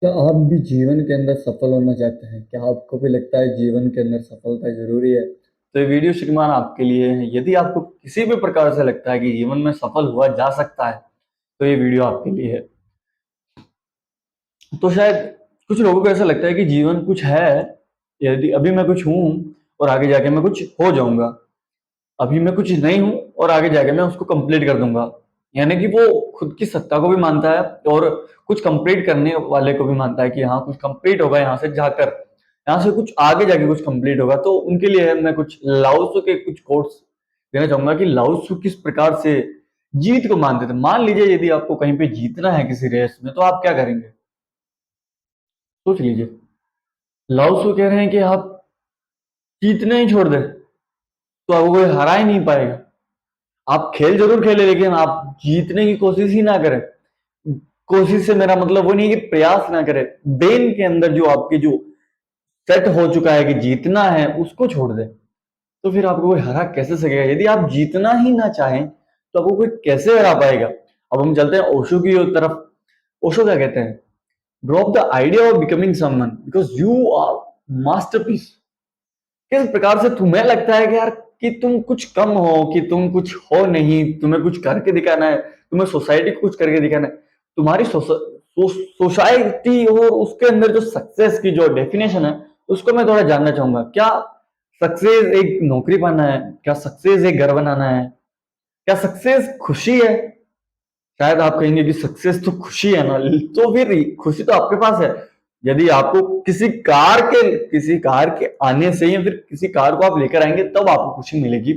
क्या आप भी जीवन के अंदर सफल होना चाहते हैं? क्या आपको भी लगता है जीवन के अंदर सफलता ज़रूरी है? तो ये वीडियो श्रीमान आपके लिए है। यदि आपको किसी भी प्रकार से लगता है कि जीवन में सफल हुआ जा सकता है, तो ये वीडियो आपके लिए है। तो शायद कुछ लोगों को ऐसा लगता है कि जीवन कुछ है, यदि अभी मैं कुछ हूँ और आगे जाके मैं कुछ हो जाऊंगा। अभी मैं कुछ नहीं हूँ और आगे जाके मैं उसको कंप्लीट कर दूंगा। यानी कि वो खुद की सत्ता को भी मानता है और कुछ कंप्लीट करने वाले को भी मानता है कि हाँ कुछ कंप्लीट होगा यहाँ से जाकर, यहाँ से कुछ आगे जाके कुछ कंप्लीट होगा। तो उनके लिए मैं कुछ लाओ त्सु के कुछ कोट्स देना चाहूंगा कि लाओ त्सु किस प्रकार से जीत को मानते थे। मान लीजिए यदि आपको कहीं पे जीतना है किसी रेस में, तो आप क्या करेंगे? सोच लीजिए। लाओ त्सु कह रहे हैं कि आप जीतना ही छोड़ दे तो आपको कोई हरा ही नहीं पाएगा। आप खेल जरूर खेले लेकिन आप जीतने की कोशिश ही ना करें। कोशिश से मेरा मतलब वो नहीं है कि प्रयास ना करें। ब्रेन के अंदर जो आपके जो सेट हो चुका है कि जीतना है उसको छोड़ दें, तो फिर आपको कोई हरा कैसे सकेगा? यदि आप जीतना ही ना चाहें तो आपको कोई कैसे हरा पाएगा? अब हम चलते हैं ओशो की तरफ। ओशो क्या कहते हैं? Drop the idea of becoming someone because you are masterpiece. किस प्रकार से तुम्हें लगता है कि यार कि तुम कुछ कम हो, कि तुम कुछ हो नहीं, तुम्हें कुछ करके दिखाना है, तुम्हें सोसाइटी को कुछ करके दिखाना है। तुम्हारी सोसाइटी और उसके अंदर जो सक्सेस की जो डेफिनेशन है उसको मैं थोड़ा जानना चाहूंगा। क्या सक्सेस एक नौकरी पाना है? क्या सक्सेस एक घर बनाना है? क्या सक्सेस खुशी है? शायद आप कहेंगे कि सक्सेस तो खुशी है ना, तो फिर खुशी तो आपके पास है। यदि आपको किसी कार के आने से या फिर किसी कार को आप लेकर आएंगे तब आपको खुशी मिलेगी।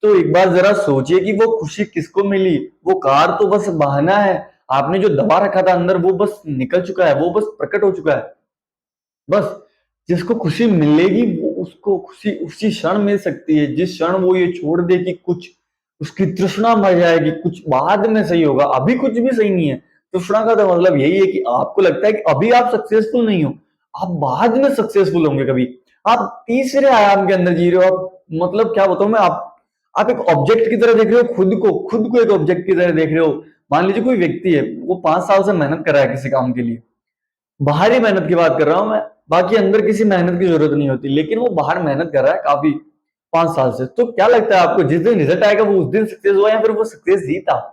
तो एक बार जरा सोचिए कि वो खुशी किसको मिली। वो कार तो बस बहाना है। आपने जो दबा रखा था अंदर वो बस निकल चुका है, वो बस प्रकट हो चुका है। बस जिसको खुशी मिलेगी वो उसको खुशी उसी क्षण मिल सकती है जिस क्षण वो ये छोड़ दे कि कुछ उसकी तृष्णा मर जाएगी, कुछ बाद में सही होगा। अभी कुछ भी सही नहीं है। तृष्णा का तो मतलब यही है कि आपको लगता है कि अभी आप सक्सेसफुल नहीं हो, आप बाद में सक्सेसफुल होंगे कभी। आप तीसरे आयाम के अंदर जी रहे हो। आप मतलब क्या बताऊं मैं, आप एक ऑब्जेक्ट की तरह देख रहे हो खुद को एक ऑब्जेक्ट की तरह देख रहे हो। मान लीजिए कोई व्यक्ति है, वो 5 साल से मेहनत कर रहा है किसी काम के लिए। बाहरी मेहनत की बात कर रहा हूं मैं, बाकी अंदर किसी मेहनत की जरूरत नहीं होती, लेकिन वो बाहर मेहनत कर रहा है काफी 5 साल से। तो क्या लगता है आपको, जिस दिन रिजल्ट आएगा वो उस दिन सक्सेस हुआ या फिर वो सक्सेस जीता?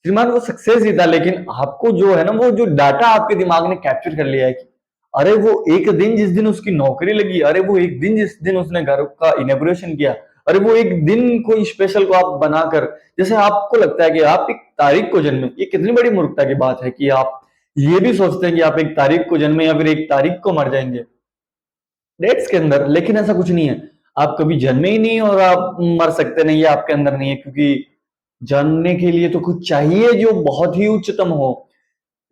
श्रीमान वो सक्सेस जीता, लेकिन आपको जो है ना वो जो डाटा आपके दिमाग ने कैप्चर कर लिया है कि अरे वो एक दिन जिस दिन उसकी नौकरी लगी, अरे वो एक दिन जिस दिन उसने घर का इनॉग्रेशन किया, अरे वो एक दिन कोई स्पेशल को आप बनाकर, जैसे आपको लगता है कि आप एक तारीख को जन्मे। ये कितनी बड़ी मूर्खता की बात है कि आप ये भी सोचते हैं कि आप एक तारीख को जन्मे या फिर एक तारीख को मर जाएंगे डेट्स के अंदर। लेकिन ऐसा कुछ नहीं है। आप कभी जन्मे ही नहीं और आप मर सकते नहीं, ये आपके अंदर नहीं है, क्योंकि जानने के लिए तो कुछ चाहिए जो बहुत ही उच्चतम हो।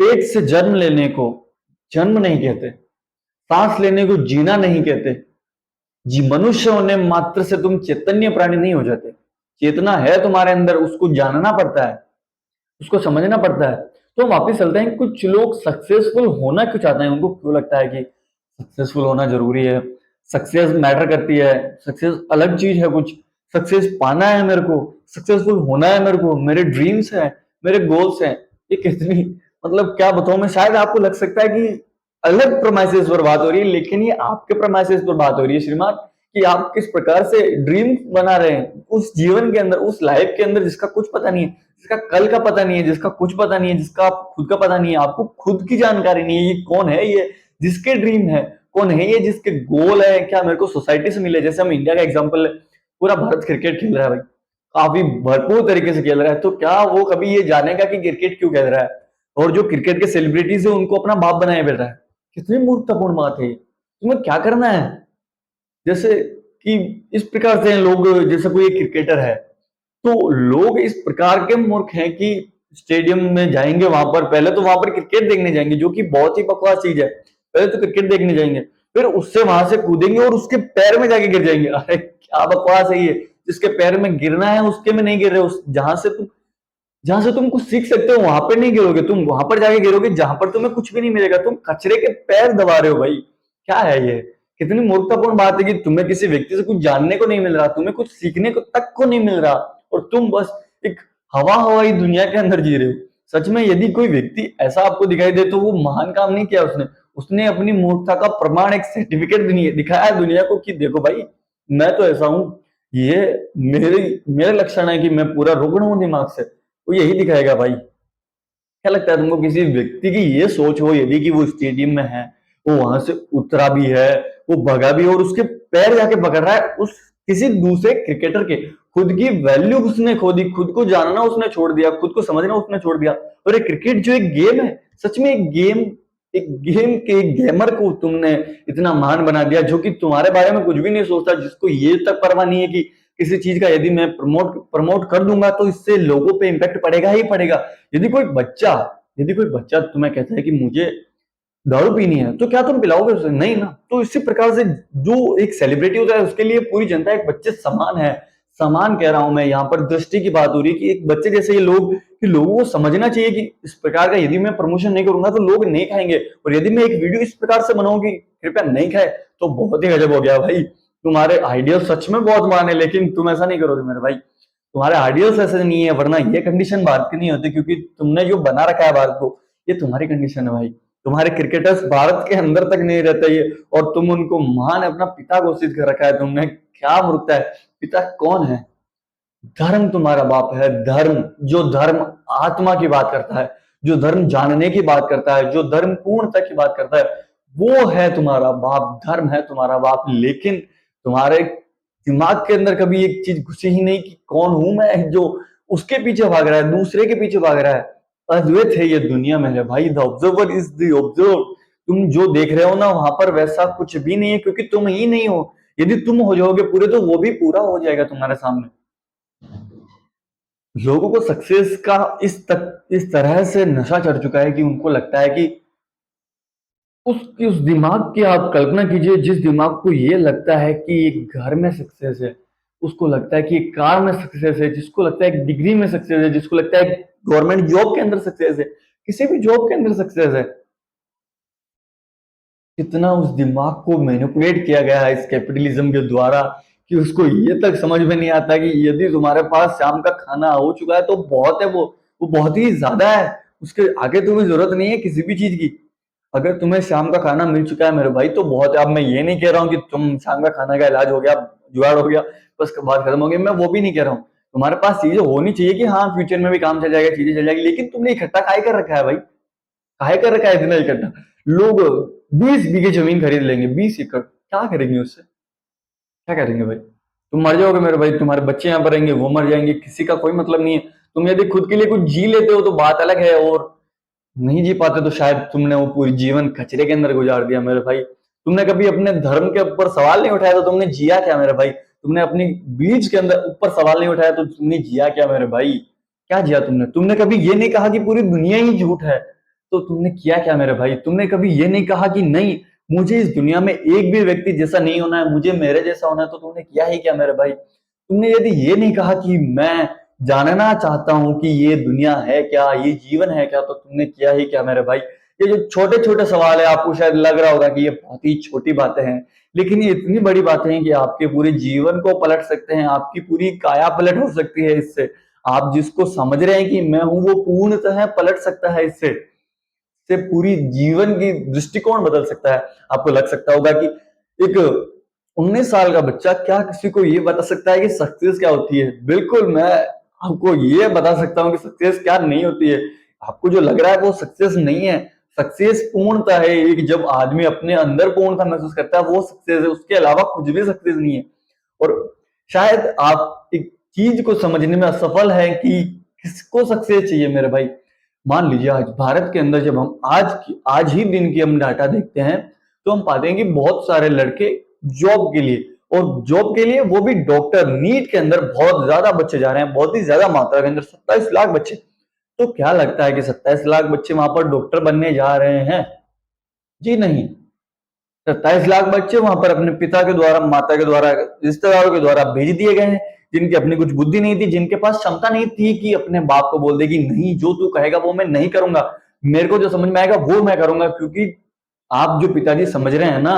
पेट से जन्म लेने को जन्म नहीं कहते, सांस लेने को जीना नहीं कहते। जी मनुष्य होने मात्र से तुम चैतन्य प्राणी नहीं हो जाते। चेतना है तुम्हारे अंदर, उसको जानना पड़ता है, उसको समझना पड़ता है। तो हम वापिस चलते हैं। कुछ लोग सक्सेसफुल होना क्यों चाहते हैं? उनको क्यों लगता है कि सक्सेसफुल होना जरूरी है, सक्सेस मैटर करती है, सक्सेस अलग चीज है कुछ, सक्सेस पाना है मेरे को, सक्सेसफुल होना है मेरे को, मेरे ड्रीम्स हैं, मेरे गोल्स हैं। ये कितनी मतलब क्या बताऊं मैं। शायद आपको लग सकता है कि अलग प्रोमाइसेस पर बात हो रही है, लेकिन ये आपके प्रोमाइसेस पर बात हो रही है श्रीमान, कि आप किस प्रकार से ड्रीम बना रहे हैं उस जीवन के अंदर, उस लाइफ के अंदर जिसका कुछ पता नहीं है, जिसका कल का पता नहीं है, जिसका कुछ पता नहीं है, जिसका खुद का पता नहीं है। आपको खुद की जानकारी नहीं है। ये कौन है ये जिसके ड्रीम है? कौन है ये जिसके गोल है? क्या मेरे को सोसाइटी से मिले? जैसे हम इंडिया का एग्जांपल, पूरा भारत क्रिकेट खेल रहा है भाई, काफी भरपूर तरीके से खेल रहा है। तो क्या वो कभी ये जानेगा कि क्रिकेट क्यों खेल रहा है? और जो क्रिकेट के सेलिब्रिटीज है उनको अपना बाप बनाए बैठ रहा है। कितनी मूर्खतापूर्ण बात है। तुम्हें क्या करना है? जैसे कि इस प्रकार से लोग, जैसे कोई क्रिकेटर है, तो लोग इस प्रकार के मूर्ख हैं कि स्टेडियम में जाएंगे, वहां पर पहले तो वहां पर क्रिकेट देखने जाएंगे, जो कि बहुत ही बकवास चीज है। पहले तो क्रिकेट देखने जाएंगे, फिर उससे वहां से कूदेंगे और उसके पैर में जाके गिर जाएंगे। अरे क्या बकवास है ये। जिसके पैर में गिरना है उसके में नहीं गिर रहे। उस जहां से तुम कुछ सीख सकते हो वहां पर नहीं गिरोगे, तुम वहां पर जाके गिरोगे जहां पर तुम्हें कुछ भी नहीं मिलेगा। तुम कचरे के पैर दबा रहे हो भाई। क्या है ये? कितनी मूर्खतापूर्ण बात है कि तुम्हें किसी व्यक्ति से कुछ जानने को नहीं मिल रहा, तुम्हें कुछ सीखने को तक को नहीं मिल रहा, और तुम बस एक हवा हवाई दुनिया के अंदर जी रहे हो। सच में यदि कोई व्यक्ति ऐसा आपको दिखाई दे तो वो महान काम नहीं किया उसने, उसने अपनी मूर्खता का प्रमाण, एक सर्टिफिकेट दिखाया दुनिया को कि देखो भाई मैं तो ऐसा हूं, ये मेरे लक्षण है कि मैं पूरा रुग्ण हूं दिमाग से, वो यही दिखाएगा भाई। क्या लगता है तुमको, किसी व्यक्ति की ये सोच हो यदि कि वो स्टेडियम में है, वो वहां से उतरा भी है, वो भगा भी है और उसके पैर जाके पकड़ रहा है उस किसी दूसरे क्रिकेटर के, खुद की वैल्यू उसने खो दी, खुद को जानना उसने छोड़ दिया, खुद को समझना उसने छोड़ दिया। और एक क्रिकेट जो एक गेम है, सच में एक गेम के एक गेमर को तुमने इतना महान बना दिया जो कि तुम्हारे बारे में कुछ भी नहीं सोचता, जिसको ये तक परवाह नहीं है कि किसी चीज का यदि मैं प्रमोट कर दूंगा तो इससे लोगों पे इम्पैक्ट पड़ेगा ही पड़ेगा। यदि कोई बच्चा तुम्हें कहता है कि मुझे दारू पीनी है तो क्या तुम पिलाओगे उसे? नहीं ना। तो इसी प्रकार से जो एक सेलिब्रिटी होता है उसके लिए पूरी जनता एक बच्चे समान है। समान कह रहा हूं मैं, यहाँ पर दृष्टि की बात हो रही है कि एक बच्चे जैसे ये लोग, कि लोगों को समझना चाहिए कि इस प्रकार का यदि मैं प्रमोशन नहीं करूंगा तो लोग नहीं खाएंगे, और यदि मैं एक वीडियो इस प्रकार से बनाऊं कि कृपया नहीं खाए, तो बहुत ही गजब हो गया भाई। तुम्हारे आइडियल सच में बहुत मान है, लेकिन तुम ऐसा नहीं करोगे मेरे भाई, तुम्हारे आइडियल्स ऐसे नहीं है, वरना ये कंडीशन भारत की नहीं होती, क्योंकि तुमने जो बना रखा है भारत को, ये तुम्हारी कंडीशन है भाई। तुम्हारे क्रिकेटर्स भारत के अंदर तक नहीं रहते ये, और तुम उनको महान अपना पिता घोषित कर रखा है तुमने। क्या मूर्खता है। पिता कौन है? धर्म तुम्हारा बाप है। धर्म, जो धर्म आत्मा की बात करता है, जो धर्म जानने की बात करता है, जो धर्म पूर्णता की बात करता है, वो है तुम्हारा बाप। धर्म है तुम्हारा बाप, लेकिन तुम्हारे दिमाग के अंदर कभी एक चीज घुसी ही नहीं कि कौन हूं मैं, जो उसके पीछे भाग रहा है, दूसरे के पीछे भाग रहा है। अद्वैत है ये दुनिया में है भाई। The observer is the observe. तुम जो देख रहे हो ना वहां पर वैसा कुछ भी नहीं है, क्योंकि तुम ही नहीं हो। यदि तुम हो जाओगे पूरे तो वो भी पूरा हो जाएगा तुम्हारे सामने। लोगों को सक्सेस का इस तरह से नशा चढ़ चुका है कि उनको लगता है कि उस दिमाग की आप कल्पना कीजिए, जिस दिमाग को ये लगता है कि एक घर में सक्सेस है, उसको लगता है कि एक कार में सक्सेस है, जिसको लगता है एक डिग्री में सक्सेस है, जिसको लगता है गवर्नमेंट जॉब के अंदर सक्सेस है, किसी भी जॉब के अंदर सक्सेस है। कितना उस दिमाग को मैनिपुलेट किया गया है इस कैपिटलिज्म के द्वारा, कि उसको ये तक समझ में नहीं आता कि यदि तुम्हारे पास शाम का खाना हो चुका है तो बहुत है, वो बहुत ही ज्यादा है। उसके आगे तुम्हें जरूरत नहीं है किसी भी चीज की। अगर तुम्हें शाम का खाना मिल चुका है मेरे भाई तो बहुत है। अब मैं ये नहीं कह रहा हूँ कि तुम शाम का खाना का इलाज हो गया, जुगाड़ हो गया, बस बात खत्म हो गई, मैं वो भी नहीं कह रहा हूँ। तुम्हारे पास चीजें होनी चाहिए कि हाँ फ्यूचर में भी काम चल जाएगा, चीजें चल जाएगी, लेकिन तुमने इकट्ठा काय कर रखा है भाई? काहे कर रखा है इतना इकट्ठा? लोग 20 बीघे जमीन खरीद लेंगे, 20 एकड़, क्या करेंगे उससे? क्या करेंगे भाई? तुम मर जाओगे मेरे भाई, तुम्हारे बच्चे यहाँ पर रहेंगे, वो मर जाएंगे, किसी का कोई मतलब नहीं है। तुम यदि खुद के लिए कुछ जी लेते हो तो बात अलग है, और नहीं जी पाते तो शायद तुमने वो पूरी जीवन कचरे के अंदर गुजार दिया मेरे भाई। तुमने कभी अपने धर्म के ऊपर सवाल नहीं उठाया तो तुमने जिया क्या मेरे भाई? तुमने अपनी बीज के अंदर ऊपर सवाल नहीं उठाया तो तुमने जिया क्या मेरे भाई? क्या जिया तुमने? तुमने कभी ये नहीं कहा कि पूरी दुनिया ही झूठ है, तो तुमने किया क्या मेरे भाई? तुमने कभी ये नहीं कहा कि नहीं, मुझे इस दुनिया में एक भी व्यक्ति जैसा नहीं होना है, मुझे मेरे जैसा होना है, तो तुमने किया ही क्या मेरे भाई? तुमने यदि ये नहीं कहा कि मैं जानना चाहता हूं कि ये दुनिया है क्या, ये जीवन है क्या, तो तुमने किया ही क्या मेरे भाई? ये जो छोटे छोटे सवाल है, आपको शायद लग रहा होगा कि ये बहुत ही छोटी बातें हैं, लेकिन ये इतनी बड़ी बातें हैं कि आपके पूरे जीवन को पलट सकते हैं, आपकी पूरी काया पलट हो सकती है इससे। आप जिसको समझ रहे हैं कि मैं हूं, वो पूर्णतः पलट सकता है इससे। से पूरी जीवन की दृष्टिकोण बदल सकता है। आपको लग सकता होगा कि एक 19 साल का बच्चा क्या किसी को ये बता सकता है कि सक्सेस क्या होती है? बिल्कुल, मैं आपको ये बता सकता हूँ कि सक्सेस क्या नहीं होती है। आपको जो लग रहा है वो सक्सेस नहीं है। सक्सेस पूर्णता है, एक जब आदमी अपने अंदर पूर्णता महसूस करता है वो सक्सेस है, उसके अलावा कुछ भी सक्सेस नहीं है। और शायद आप एक चीज को समझने में असफल है कि किसको सक्सेस चाहिए मेरे भाई। मान लीजिए आज भारत के अंदर जब हम आज ही दिन की हम डाटा देखते हैं, तो हम पाते हैं कि बहुत सारे लड़के जॉब के लिए, और जॉब के लिए वो भी डॉक्टर, नीट के अंदर बहुत ज्यादा बच्चे जा रहे हैं, बहुत ही ज्यादा मात्रा के अंदर 27 लाख बच्चे। तो क्या लगता है कि 27 लाख बच्चे वहां पर डॉक्टर बनने जा रहे हैं? जी नहीं। 27 लाख बच्चे वहां पर अपने पिता के द्वारा, माता के द्वारा, रिश्तेदारों के द्वारा भेज दिए गए हैं, जिनकी अपनी कुछ बुद्धि नहीं थी, जिनके पास क्षमता नहीं थी कि अपने बाप को बोल दे कि नहीं, जो तू कहेगा वो मैं नहीं करूंगा, मेरे को जो समझ में आएगा वो मैं करूंगा, क्योंकि आप जो पिताजी समझ रहे हैं ना,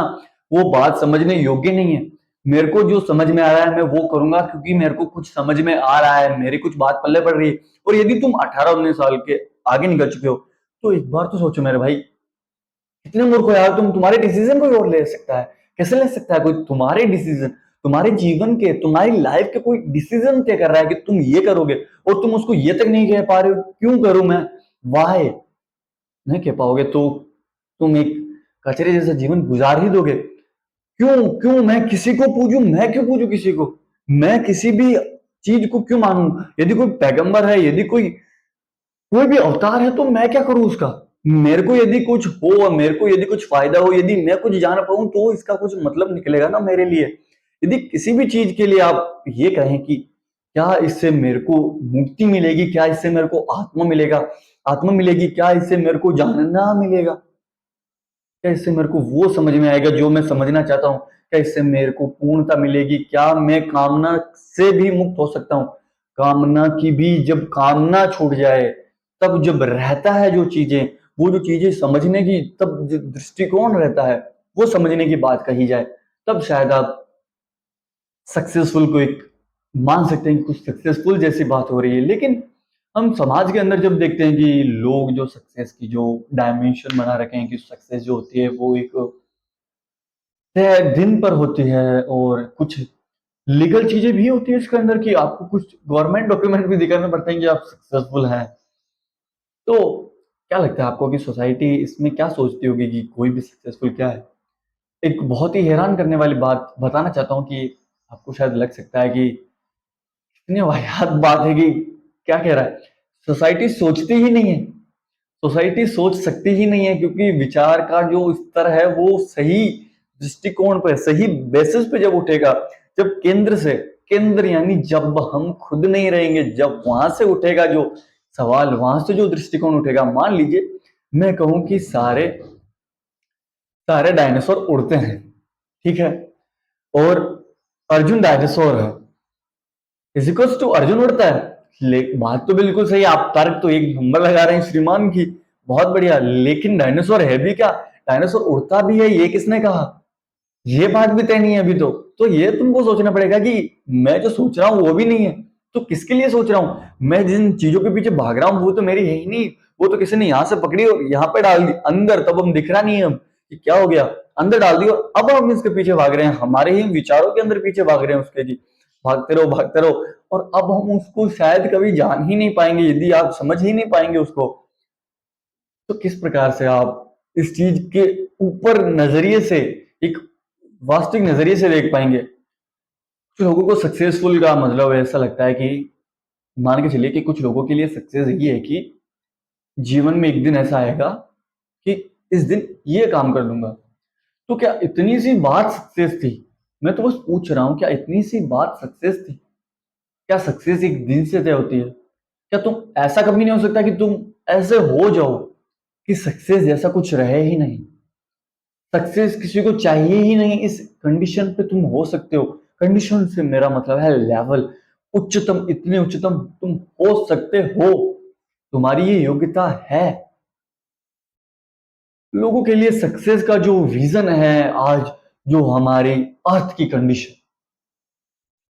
वो बात समझने योग्य नहीं है। मेरे को जो समझ में आ रहा है मैं वो करूंगा, क्योंकि मेरे को कुछ समझ में आ रहा है, मेरी कुछ बात पल्ले पड़ रही है। और यदि तुम 18-19 साल के आगे निकल चुके हो, तो एक बार तो सोचो मेरे भाई, कितने मूर्ख हो यार तुम। तुम्हारे डिसीजन कोई और ले सकता है, कैसे ले सकता है कोई तुम्हारे डिसीजन? तुम्हारे जीवन के, तुम्हारी लाइफ के कोई डिसीजन तय कर रहा है कि तुम ये करोगे, और तुम उसको ये तक नहीं कह पा रहे हो, क्यों करूं मैं, वाई नहीं कह पाओगे तो तुम एक कचरे जैसा जीवन गुजार ही दोगे। क्यों क्यों मैं किसी को पूजूं, मैं क्यों पूजूं किसी को, मैं किसी भी चीज को क्यों मानूं? यदि कोई पैगंबर है, यदि कोई कोई भी अवतार है, तो मैं क्या करूं उसका? मेरे को यदि कुछ हो, मेरे को यदि कुछ फायदा हो, यदि मैं कुछ जान पाऊं, तो इसका कुछ मतलब निकलेगा ना मेरे लिए। यदि किसी भी चीज के लिए आप ये कहें कि क्या इससे मेरे को मुक्ति मिलेगी, क्या इससे मेरे को आत्मा मिलेगा, आत्मा मिलेगी, क्या इससे मेरे को जानना मिलेगा, क्या इससे मेरे को वो समझ में आएगा जो मैं समझना चाहता हूँ, क्या इससे मेरे को पूर्णता मिलेगी, क्या मैं कामना से भी मुक्त हो सकता हूँ? कामना की भी जब कामना छूट जाए, तब जब रहता है जो चीजें, वो जो चीजें समझने की तब जो दृष्टिकोण रहता है, वो समझने की बात कही जाए, तब शायद आप सक्सेसफुल को एक मान सकते हैं कि कुछ सक्सेसफुल जैसी बात हो रही है। लेकिन हम समाज के अंदर जब देखते हैं कि लोग जो सक्सेस की जो डायमेंशन बना रखे हैं कि सक्सेस जो होती है वो एक तय दिन पर होती है, और कुछ लीगल चीजें भी होती है इसके अंदर कि आपको कुछ गवर्नमेंट डॉक्यूमेंट भी दिखाने पड़ते हैं कि आप सक्सेसफुल हैं। तो क्या लगता है आपको कि सोसाइटी इसमें क्या सोचती होगी कि कोई भी सक्सेसफुल क्या है? एक बहुत ही हैरान करने वाली बात बताना चाहता हूँ कि आपको शायद लग सकता है कि इतनी वाहियात बात है कि क्या कह रहा है, सोसाइटी सोचती ही नहीं है। सोसाइटी सोच सकती ही नहीं है, क्योंकि विचार का जो स्तर है वो सही दृष्टिकोण पे, सही बेसिस पे जब उठेगा, जब केंद्र से, केंद्र यानी जब हम खुद नहीं रहेंगे, जब वहां से उठेगा जो सवाल, वहां से जो दृष्टिकोण उठेगा। मान लीजिए मैं कहूं कि सारे सारे डायनासोर उड़ते हैं, ठीक है, और अर्जुन डायनासोर है, इजिकल्स टू अर्जुन उड़ता है। बात तो बिल्कुल सही, आप तर्क तो एक नंबर लगा रहे हैं श्रीमान की, बहुत बढ़िया। लेकिन डायनासोर है भी क्या? डायनासोर उड़ता भी है, ये किसने कहा? ये बात भी तय नहीं है अभी तो ये तुमको सोचना पड़ेगा कि मैं जो सोच रहा हूँ वो भी नहीं है, तो किसके लिए सोच रहा हूँ? मैं जिन चीजों के पीछे भाग रहा हूँ वो तो मेरी है ही नहीं, वो तो किसी ने यहाँ से पकड़ी और यहाँ पे डाल दी अंदर, तब हम दिख रहा नहीं है हम कि क्या हो गया, अंदर डाल दी और अब हम इसके पीछे भाग रहे हैं, हमारे ही विचारों के अंदर पीछे भाग रहे हैं उसके जी, भागते रहो, और अब हम उसको शायद कभी जान ही नहीं पाएंगे, यदि आप समझ ही नहीं पाएंगे उसको, तो किस प्रकार से आप इस चीज के ऊपर नजरिए से, एक वास्तविक नजरिए से देख पाएंगे? कुछ लोगों को सक्सेसफुल का मतलब ऐसा लगता है कि मान के चलिए कि कुछ लोगों के लिए सक्सेस ये है कि जीवन में एक दिन ऐसा आएगा कि इस दिन ये काम कर लूंगा। तो क्या इतनी सी बात सक्सेस थी? मैं तो बस पूछ रहा हूं, क्या इतनी सी बात सक्सेस थी? क्या सक्सेस एक दिन से तय होती है? क्या तुम ऐसा कभी नहीं हो सकता कि तुम ऐसे हो जाओ कि सक्सेस जैसा कुछ रहे ही नहीं? सक्सेस किसी को चाहिए ही नहीं, इस कंडीशन पे तुम हो सकते हो। कंडीशन से मेरा मतलब है लेवल, उच्चतम, इतने उच्चतम तुम हो सकते हो, तुम्हारी ये योग्यता है। लोगों के लिए सक्सेस का जो विजन है आज, जो हमारी अर्थ की कंडीशन,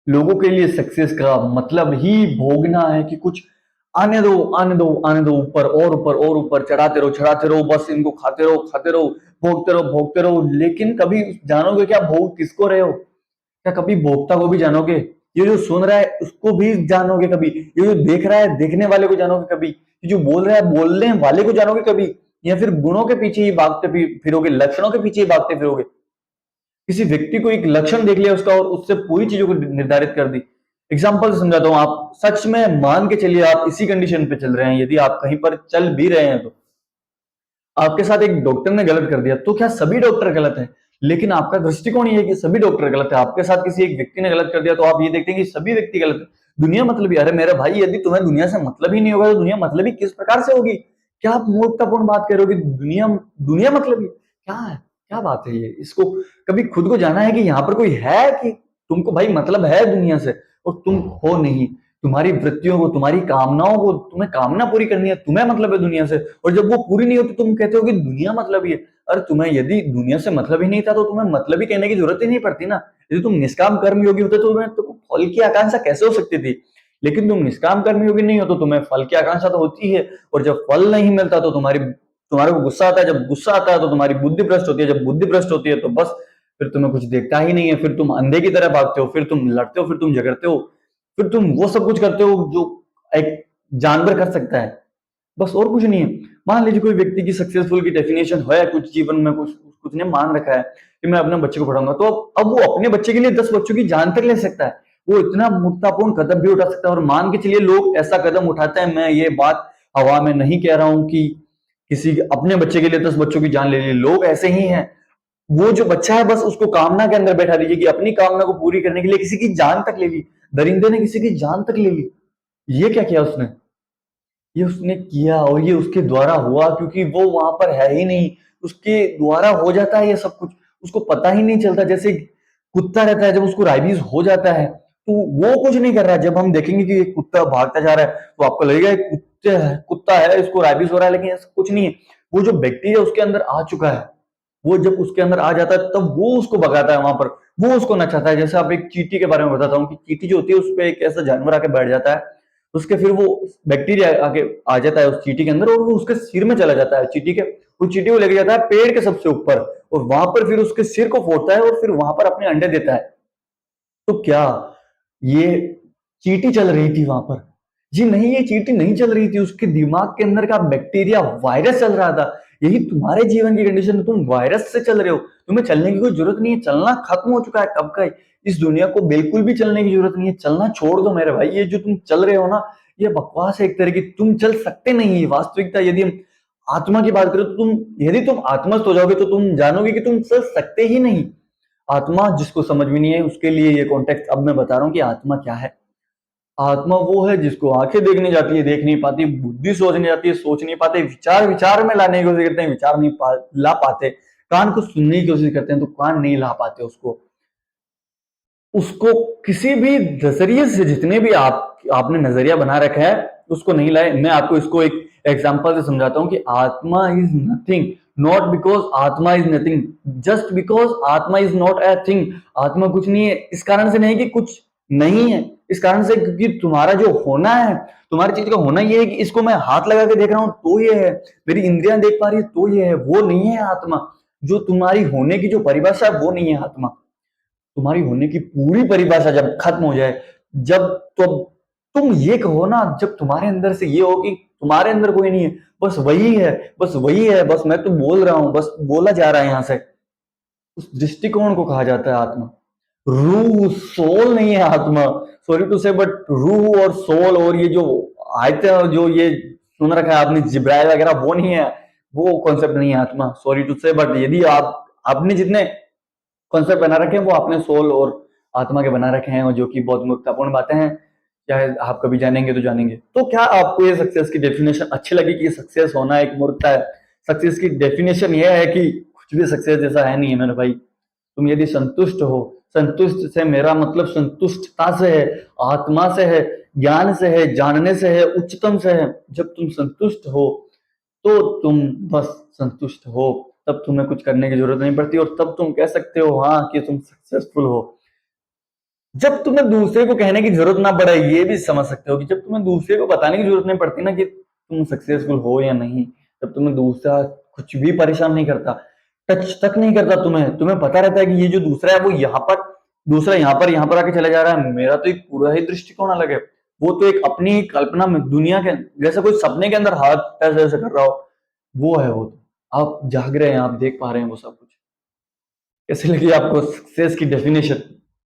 लोगों के लिए सक्सेस का मतलब ही भोगना है कि कुछ आने दो, आने दो, आने दो, ऊपर और ऊपर और ऊपर, चढ़ाते रहो, बस इनको खाते रहो, भोगते रहो। लेकिन कभी जानोगे क्या भोग किसको रहे हो? क्या कभी भोक्ता को भी जानोगे? ये जो सुन रहा है उसको भी जानोगे कभी? ये जो देख रहा है देखने वाले को जानोगे कभी? ये जो बोल रहा है बोलने वाले को जानोगे कभी? या फिर गुणों के पीछे ही भागते फिरोगे, लक्षणों के पीछे ही भागते फिरोगे? किसी व्यक्ति को एक लक्षण देख लिया उसका और उससे पूरी चीजों को निर्धारित कर दी। एग्जाम्पल से समझाता हूँ, आप सच में मान के चलिए आप इसी कंडीशन पे चल रहे हैं, यदि आप कहीं पर चल भी रहे हैं, तो आपके साथ एक डॉक्टर ने गलत कर दिया, तो क्या सभी डॉक्टर गलत हैं? लेकिन आपका दृष्टिकोण ये है कि सभी डॉक्टर गलत है। आपके साथ किसी एक व्यक्ति ने गलत कर दिया तो आप ये देखते हैं कि सभी व्यक्ति गलत है, दुनिया मतलब ही। अरे मेरे भाई, यदि तुम्हें दुनिया से मतलब ही नहीं होगा तो दुनिया मतलब ही किस प्रकार से होगी? क्या आप मूर्खतापूर्ण बात कर रहे हो कि दुनिया दुनिया मतलब ही क्या है? क्या बात है ये? इसको कभी खुद को जाना है कि यहाँ पर कोई है, कि तुमको भाई मतलब है दुनिया से और तुम हो नहीं। तुम्हारी वृत्तियों को, तुम्हारी कामनाओं को, तुम्हें कामना पूरी करनी है, तुम्हें मतलब है दुनिया से, और जब वो पूरी नहीं होती तुम कहते हो कि दुनिया मतलब ही है। अरे तुम्हें यदि दुनिया से मतलब ही नहीं था तो तुम्हें मतलब ही कहने की जरूरत ही नहीं पड़ती ना। यदि तुम निष्काम कर्म योगी होते तो तुम्हें तो फल की आकांक्षा कैसे हो सकती थी? लेकिन तुम निष्काम कर्मी योगी नहीं हो तो तुम्हें फल की आकांक्षा तो होती है, और जब फल नहीं मिलता तो तुम्हारे को गुस्सा आता है, जब गुस्सा आता है तो तुम्हारी बुद्धि भ्रष्ट होती है, जब बुद्धि भ्रष्ट होती है तो बस फिर तुम्हें कुछ देखता ही नहीं है, फिर तुम अंधे की तरह भागते हो, फिर तुम लड़ते हो, फिर तुम झगड़ते हो, फिर तुम वो सब कुछ करते हो जो एक जानवर कर सकता है, बस और कुछ नहीं है। मान लीजिए कोई व्यक्ति की सक्सेसफुल की डेफिनेशन है कुछ जीवन में, कुछ कुछ ने मान रखा है कि मैं अपने बच्चे को पढ़ाऊंगा, तो अब वो अपने बच्चे के लिए 10 बच्चों की जान तक ले सकता है, वो इतना मूर्खतापूर्ण कदम भी उठा सकता है। और मान के चलिए लोग ऐसा कदम उठाते हैं, मैं ये बात हवा में नहीं कह रहा हूं कि किसी अपने बच्चे के लिए 10 बच्चों की जान ले ली, लोग ऐसे ही हैं। वो जो बच्चा है बस उसको कामना के अंदर बैठा दीजिए कि अपनी कामना को पूरी करने के लिए किसी की जान तक ले ली, दरिंदे ने किसी की जान तक ले ली। ये क्या किया उसने? ये उसने किया और ये उसके द्वारा हुआ, क्योंकि वो वहां पर है ही नहीं, उसके द्वारा हो जाता है ये सब कुछ, उसको पता ही नहीं चलता। जैसे कुत्ता रहता है, जब उसको राइबीज हो जाता है तो वो कुछ नहीं कर रहा है। जब हम देखेंगे कि एक कुत्ता भागता जा रहा है तो आपको लगेगा एक कुत्ता है, इसको राइबीज हो रहा है, लेकिन ऐसा कुछ नहीं है। वो जो बैक्टीरिया उसके अंदर आ चुका है, वो जब उसके अंदर आ जाता है तब वो उसको भगाता है वहां पर, वो उसको नचाता है। जैसे आप एक चींटी के बारे में बताता हूँ कि चींटी जो होती है उस पर एक ऐसा जानवर आके बैठ जाता है, उसके फिर वो बैक्टीरिया आके आ जाता है उस चींटी के अंदर और वो उसके सिर में चला जाता है चींटी के, वो चींटी को लेके जाता है पेड़ के सबसे ऊपर और वहां पर फिर उसके सिर को फोड़ता है और फिर वहां पर अपने अंडे देता है। तो क्या ये चींटी चल रही थी वहां पर? जी नहीं, ये चींटी नहीं चल रही थी, उसके दिमाग के अंदर का बैक्टीरिया वायरस चल रहा था। यही तुम्हारे जीवन की कंडीशन है, तुम वायरस से चल रहे हो, तुम्हें चलने की कोई जरूरत नहीं है, चलना खत्म हो चुका है कब का। इस दुनिया को बिल्कुल भी चलने की जरूरत नहीं है, चलना छोड़ दो मेरे भाई। ये जो तुम चल रहे हो ना, ये बकवास है एक तरह की, तुम चल सकते नहीं है। वास्तविकता यदि हम आत्मा की बात करें तो यदि तुम आत्मस्थ हो जाओगे तो तुम जानोगे कि तुम चल सकते ही नहीं। आत्मा जिसको समझ में नहीं है उसके लिए ये कॉन्टेक्स्ट अब मैं बता रहा हूँ कि आत्मा क्या है। आत्मा वो है जिसको आंखें देखने जाती है, देख नहीं पाती, बुद्धि सोचने जाती है, सोच नहीं पाते, विचार विचार में लाने की कोशिश करते हैं, विचार नहीं ला पाते, कान को सुनने की कोशिश करते हैं तो कान नहीं ला पाते उसको। उसको किसी भी नजरिए से, जितने भी आपने नजरिया बना रखा है उसको नहीं लाए। मैं आपको इसको एक एग्जांपल से समझाता हूँ कि आत्मा इज नथिंग, नॉट बिकॉज आत्मा इज नथिंग, जस्ट बिकॉज आत्मा इज नॉट ए थिंग। आत्मा कुछ नहीं है इस कारण से नहीं कि कुछ नहीं है, इस कारण से क्योंकि तुम्हारा जो होना है, तुम्हारी चीज का होना ये है कि इसको मैं हाथ लगा के देख रहा हूं तो ये है, मेरी इंद्रियां देख पा रही है तो ये है, वो नहीं है आत्मा। जो तुम्हारी होने की जो परिभाषा है वो नहीं है आत्मा। तुम्हारी होने की पूरी परिभाषा जब खत्म हो जाए, जब तो तुम ये कहो ना, जब तुम्हारे अंदर से ये हो कि तुम्हारे अंदर कोई नहीं है, बस वही है, बस वही है, बस मैं तो बोल रहा हूं, बस बोला जा रहा है यहां से, उस दृष्टिकोण को कहा जाता है आत्मा। रूह, सोल नहीं है आत्मा, सॉरी टू से, बट रूह और सोल और ये जो आयते जो ये सुन रखा है आपने जिब्राइल वगैरह, वो नहीं है, वो कॉन्सेप्ट नहीं है आत्मा, सॉरी टू से। बट यदि आपने जितने कॉन्सेप्ट बना रखे हैं वो आपने सोल और आत्मा के बना रखे हैं, और जो कि बहुत मूर्खतापूर्ण बातें हैं, चाहे आप कभी जानेंगे तो जानेंगे। तो क्या आपको ये सक्सेस की डेफिनेशन अच्छी लगी कि सक्सेस होना एक मूर्खता है? सक्सेस की डेफिनेशन ये है कि कुछ भी सक्सेस जैसा है नहीं है मेरे भाई। तुम यदि संतुष्ट हो, संतुष्ट से मेरा मतलब संतुष्टता से है, आत्मा से है, ज्ञान से है, जानने से है, उच्चतम से है। जब तुम संतुष्ट हो तो तुम बस संतुष्ट हो, तब तुम्हें कुछ करने की जरूरत नहीं पड़ती और तब तुम कह सकते हो हाँ कि तुम सक्सेसफुल हो। जब तुम्हें दूसरे को कहने की जरूरत ना पड़े, ये भी समझ सकते हो कि जब तुम्हें दूसरे को बताने की जरूरत नहीं पड़ती ना कि तुम सक्सेसफुल हो या नहीं, तब तुम्हें दूसरा कुछ भी परेशान नहीं करता, टच तक नहीं करता। तुम्हें पता रहता है कि ये जो दूसरा है वो यहाँ पर, दूसरा यहाँ पर आके चला जा रहा है, मेरा तो एक पूरा ही दृष्टिकोण अलग है। वो तो एक अपनी कल्पना में दुनिया के जैसे कोई सपने के अंदर हाथ ऐसे ऐसे कर रहा हो, वो है वो। तो आप जाग रहे हैं, आप देख पा रहे हैं वो सब कुछ। कैसे लगी आपको सक्सेस की डेफिनेशन?